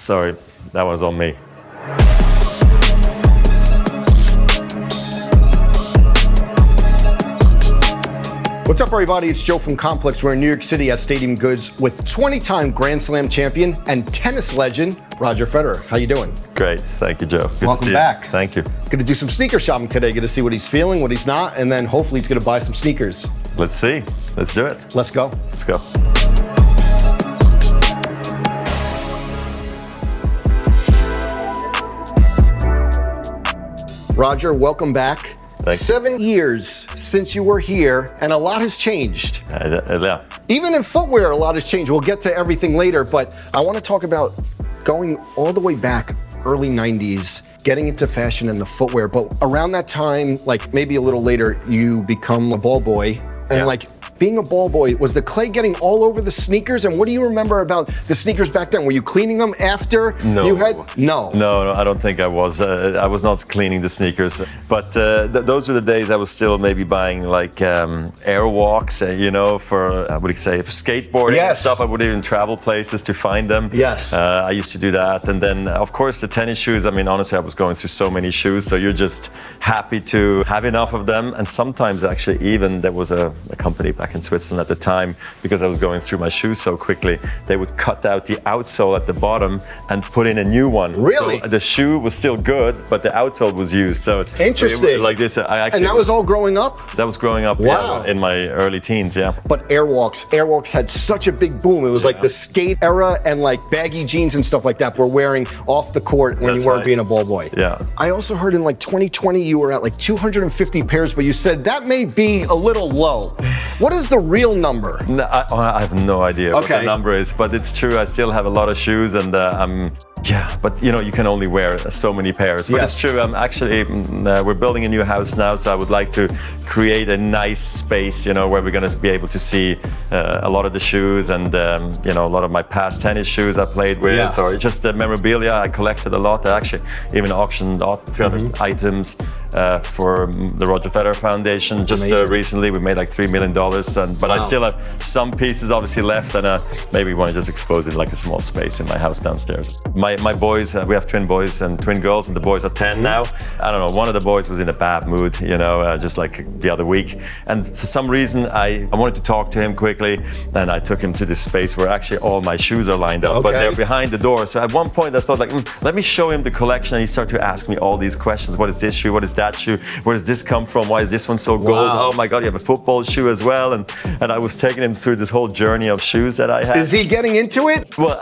Sorry, that was on me. What's up, everybody? It's Joe from Complex. We're in New York City at Stadium Goods with 20-time Grand Slam champion and tennis legend, Roger Federer. How you doing? Great, thank you, Joe. Good Welcome to see back. You. Thank you. Gonna do some sneaker shopping today. Gonna see what he's feeling, what he's not, and then hopefully he's gonna buy some sneakers. Let's see. Let's do it. Let's go. Let's go. Roger, welcome back. Thanks. 7 years since you were here, and a lot has changed. Yeah. Even in footwear, a lot has changed. We'll get to everything later, but I want to talk about going all the way back, early 90s, getting into fashion and the footwear. But around that time, like maybe a little later, you become a ball boy. And Yeah. like being a ball boy, was the clay getting all over the sneakers? And what do you remember about the sneakers back then? Were you cleaning them after No. you had? No, I don't think I was. I was not cleaning the sneakers. But those were the days I was still maybe buying like Airwalks, for, what would you say, for skateboarding and stuff. I would even travel places to find them. Yes. I used to do that. And then, of course, the tennis shoes. I mean, honestly, I was going through so many shoes. So you're just happy to have enough of them. And sometimes, actually, even there was a company back in Switzerland at the time, because I was going through my shoes so quickly, they would cut out the outsole at the bottom and put in a new one. Really? So the shoe was still good, but the outsole was used. So interesting. Like this, and that was all growing up? That was growing up. Wow. Yeah, in my early teens. Yeah. But Airwalks had such a big boom. It was like the skate era, and like baggy jeans and stuff like that were wearing off the court when That's you weren't right. being a ball boy. Yeah. I also heard in like 2020 you were at like 250 pairs, but you said that may be a little low. What is the real number? No, I have no idea what the number is, but it's true. I still have a lot of shoes, and but you can only wear so many pairs. But it's true. I'm actually we're building a new house now, so I would like to create a nice space, where we're going to be able to see a lot of the shoes, and a lot of my past tennis shoes I played with, or just the memorabilia. I collected a lot. I actually even auctioned off 300 items for the Roger Federer Foundation. Just recently, we made like $3 million, but I still have some pieces obviously left, and maybe want to just expose it in like a small space in my house downstairs. My boys, we have twin boys and twin girls, and the boys are 10 now. I don't know, one of the boys was in a bad mood, just like the other week. And for some reason, I wanted to talk to him quickly, and I took him to this space where actually all my shoes are lined up, but they're behind the door. So at one point I thought like, let me show him the collection, and he started to ask me all these questions. What is this shoe? What is that shoe? Where does this come from? Why is this one so gold? Wow. Oh my God, you have a football shoe as well. And I was taking him through this whole journey of shoes that I had. Is he getting into it? Well,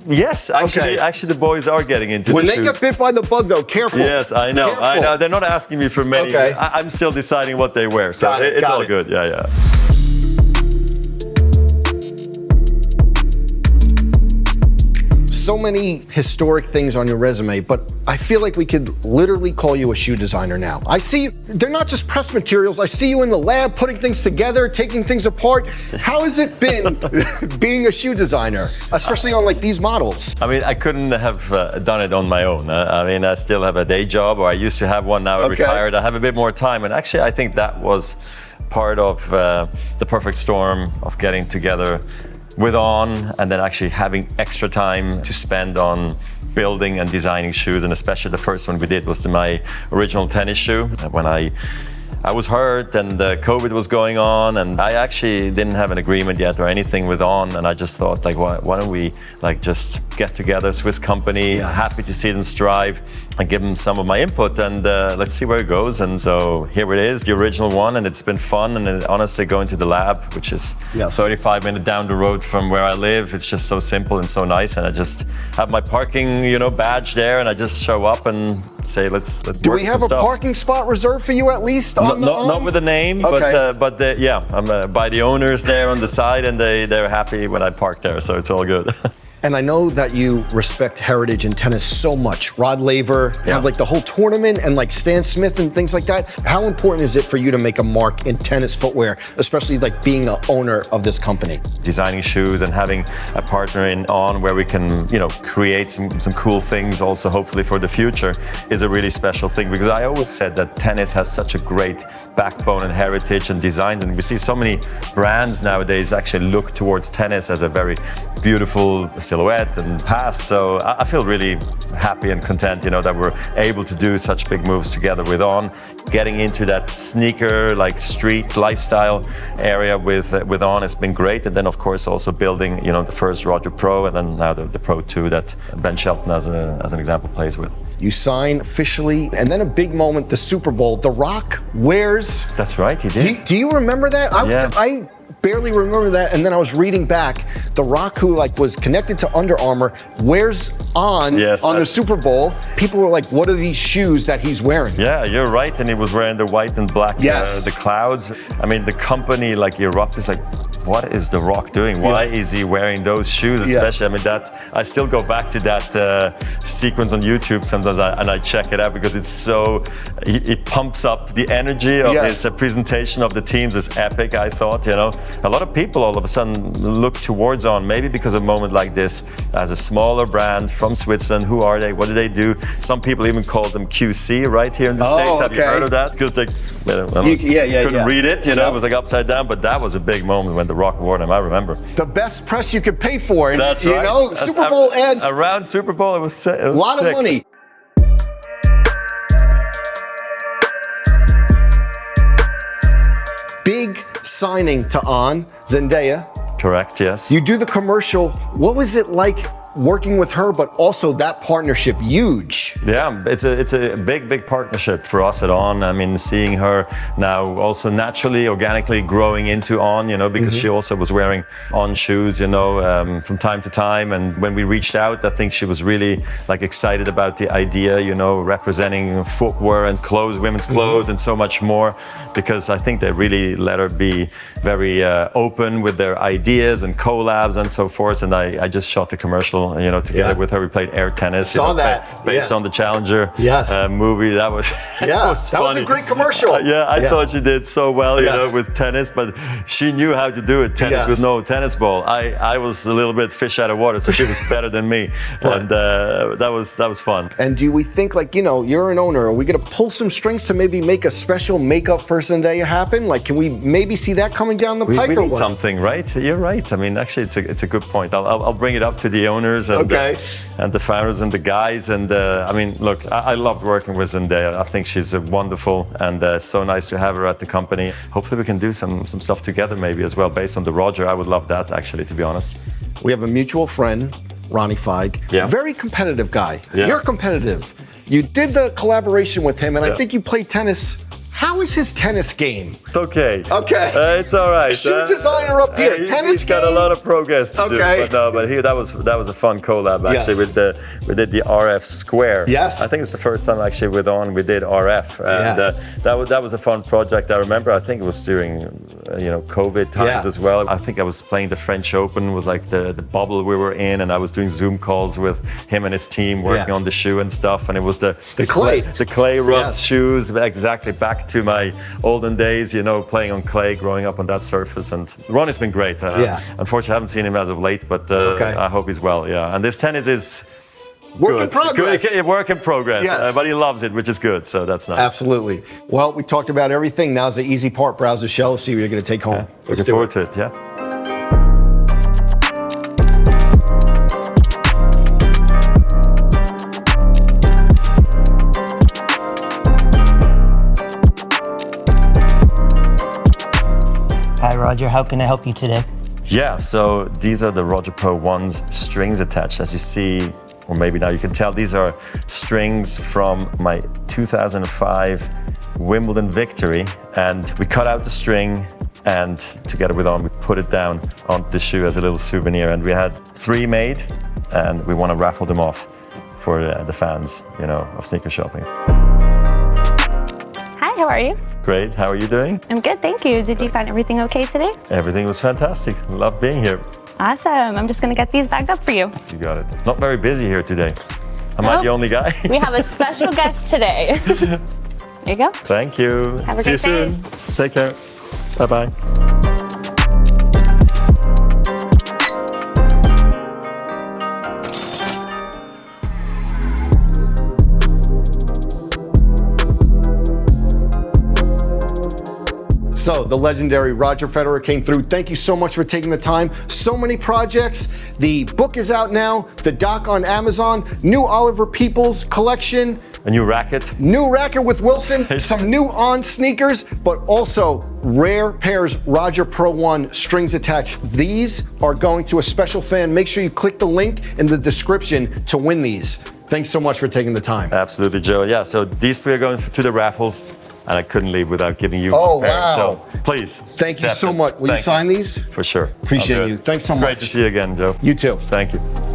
yes, actually the boys are getting into When the they shoes. get bit by the bug, though, careful. Yes, I know. Careful. I know. They're not asking me for many. Okay. I'm still deciding what they wear, so Got it, it's got all it. good. Yeah. So many historic things on your resume, but I feel like we could literally call you a shoe designer now. I see they're not just press materials. I see you in the lab putting things together, taking things apart. How has it been being a shoe designer, especially on like these models? I mean, I couldn't have done it on my own. I mean, I still have a day job, or I used to have one. Now I'm retired. I have a bit more time, and actually, I think that was part of the perfect storm of getting together with On, and then actually having extra time to spend on building and designing shoes. And especially the first one we did was my original tennis shoe. When I was hurt and COVID was going on, and I actually didn't have an agreement yet or anything with On, and I just thought like, why don't we like just get together, Swiss company, happy to see them strive and give them some of my input, and let's see where it goes. And so here it is, the original one, and it's been fun. And honestly, going to the lab, which is 35 minutes down the road from where I live, it's just so simple and so nice. And I just have my parking, badge there, and I just show up and say, let's Do work we have a stuff. parking spot reserved for you at least? Not with a name, Okay. but I'm by the owners there on the side, and they're happy when I park there, so it's all good. And I know that you respect heritage in tennis so much. Rod Laver, you have like the whole tournament, and like Stan Smith and things like that. How important is it for you to make a mark in tennis footwear, especially like being an owner of this company? Designing shoes and having a partner in On where we can, create some cool things also hopefully for the future is a really special thing, because I always said that tennis has such a great backbone and heritage and designs, and we see so many brands nowadays actually look towards tennis as a very beautiful silhouette and past. So I feel really happy and content, that we're able to do such big moves together with On, getting into that sneaker, like street lifestyle area with On has been great. And then of course also building, the first Roger Pro and then now the Pro 2 that Ben Shelton as an example plays with. You sign officially, and then a big moment, the Super Bowl. The Rock wears... That's right, he did. Do you remember that? Yeah. I barely remember that, and then I was reading back. The Rock, who was connected to Under Armour, wears On the Super Bowl. People were like, what are these shoes that he's wearing? Yeah, you're right, and he was wearing the white and black, the clouds. I mean, the company erupted, is like, what is The Rock doing? Why is he wearing those shoes especially? I mean, I still go back to that sequence on YouTube sometimes and I check it out because it's so, it pumps up the energy of his presentation of the teams is epic, I thought, A lot of people all of a sudden look towards On, maybe because of a moment like this, as a smaller brand from Switzerland. Who are they? What do they do? Some people even call them QC right here in the States. Have you heard of that? Because they couldn't read it, it was like upside down, but that was a big moment when The Rock wore them, I remember. The best press you could pay for it. That's right. Super Bowl ads. Around Super Bowl, it was a lot of money. Big signing to On, Zendaya. Correct, yes. You do the commercial. What was it like working with her, but also that partnership, huge? Yeah, it's a big partnership for us at On. I mean, seeing her now also naturally, organically growing into On, because she also was wearing On shoes, from time to time. And when we reached out, I think she was really excited about the idea, representing footwear and clothes, women's clothes, and so much more, because I think they really let her be very open with their ideas and collabs and so forth. And I just shot the commercial, together with her. We played air tennis. Based on the Challenger movie. That was funny. That was a great commercial. I thought she did so well, with tennis, but she knew how to do it. Tennis with no tennis ball. I was a little bit fish out of water, so she was better than me, and that was fun. And do we think you're an owner? Are we going to pull some strings to maybe make a special makeup for Zendaya happen? Can we maybe see that coming down the pike? We need something, right? You're right. I mean, actually, it's a good point. I'll bring it up to the owners and the founders and the guys. And I mean, look, I loved working with Zendaya. I think she's wonderful, and so nice to have her at the company. Hopefully we can do some stuff together maybe as well based on the Roger. I would love that, actually, to be honest. We have a mutual friend, Ronnie Fieg. Very competitive guy. You're competitive. You did the collaboration with him, and I think you played tennis. How is his tennis game? It's okay. It's all right. Shoe designer up here. He's got a lot of progress to do. But that was a fun collab actually we did the RF Square. Yes. I think it's the first time actually with On we did RF, and that was a fun project. I remember. I think it was during COVID times as well. I think I was playing the French Open. Was like the bubble we were in, and I was doing Zoom calls with him and his team working on the shoe and stuff. And it was the clay rubbed shoes, exactly back to my olden days, playing on clay, growing up on that surface. And Ronnie's been great. Unfortunately, I haven't seen him as of late, but I hope he's well. And this tennis is work in progress. Work in progress. But he loves it, which is good. So that's nice. Absolutely. Well, we talked about everything. Now's the easy part. Browse the show, see what you're going to take home. Looking forward to it. Hi Roger, how can I help you today? Yeah, so these are the Roger Pro 1's strings attached. As you see, or maybe now you can tell, these are strings from my 2005 Wimbledon victory. And we cut out the string, and together with On, we put it down on the shoe as a little souvenir. And we had 3 made, and we want to raffle them off for the fans, of sneaker shopping. Hi, how are you? Great, how are you doing? I'm good, thank you. Did you find everything okay today? Everything was fantastic. Love being here. Awesome, I'm just gonna get these bagged up for you. You got it. Not very busy here today. Am I the only guy? We have a special guest today. There you go. Thank you. Have a See you great day. soon. Take care. Bye-bye. So the legendary Roger Federer came through. Thank you so much for taking the time. So many projects. The book is out now. The doc on Amazon. New Oliver Peoples collection. A new racket. New racket with Wilson. Some new On sneakers, but also rare pairs Roger Pro 1 strings attached. These are going to a special fan. Make sure you click the link in the description to win these. Thanks so much for taking the time. Absolutely, Joe. Yeah, so these three are going to the raffles, and I couldn't leave without giving you Oh, a pair. wow. So please. Thank you so much. Will you Thank sign these? For sure. Appreciate I'll do you. it. Thanks so It's much. Great to see you again, Joe. You too. Thank you.